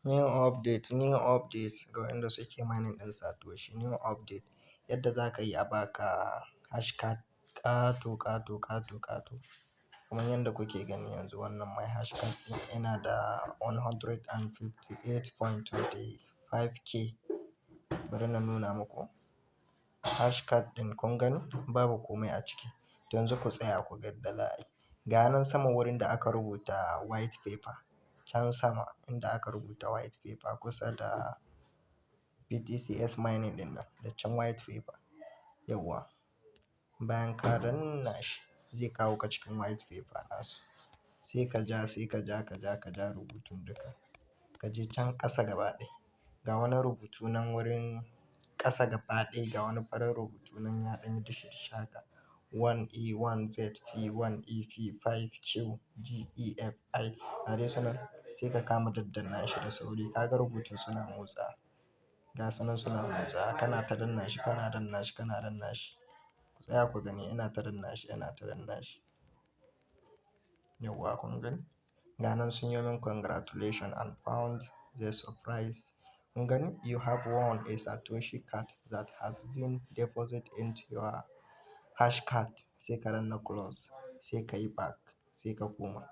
New update ga wanda suke mining ɗin Satoshi. New update yadda za ka yi a baka hashcard ƙato ƙato ƙato ƙato. Kamar yadda kuke gani yanzu wannan mai hashcard ɗin yana da 158.25k. Bari na nuna muku hashcard ɗin, kun gani babu komai a ciki. To yanzu ku tsaya ku ga yadda za a yi. Ga nan sama wurin da aka rubuta white paper, can sama inda aka rubuta white paper kusa da BTCs mining ɗin nan da can white paper. Yawwa, bayan ka danna shi zai kawo ka cikin white paper nasu. Sai ka ja rubutun duka. Ka je can ƙasa gaba ɗaya. Ga wani rubutu nan wurin ƙasa gaba ɗaya, ga wani farin rubutu nan ya ɗan yi dishi-dishi haka. 1E 1Z P 1E P 5Q G E F I. Ga dai sunan sai ka kama daddanna shi da sauri. Ka ga rubutun suna motsawa. Ga sunan suna motsawa. Kana ta danna shi, kana danna shi, kana danna shi. Ku tsaya ku gani ina ta danna shi, ina ta danna shi. Yawwa kun gani? Ga nan sun yi min congratulations and found the surprise. Kun gani? You have won a Satoshi card that has been deposited into your hashcard. Sai ka danna close, sai ka yi back, sai ka koma.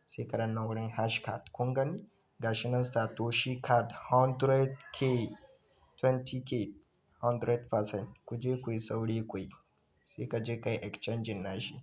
Sai ka danna wurin hashcard. Kun gani? Ga shi nan Satoshi card 100k, 20k, 100%. Ku je ku yi sauri ku yi. Sai ka je ka yi exchanging nashi.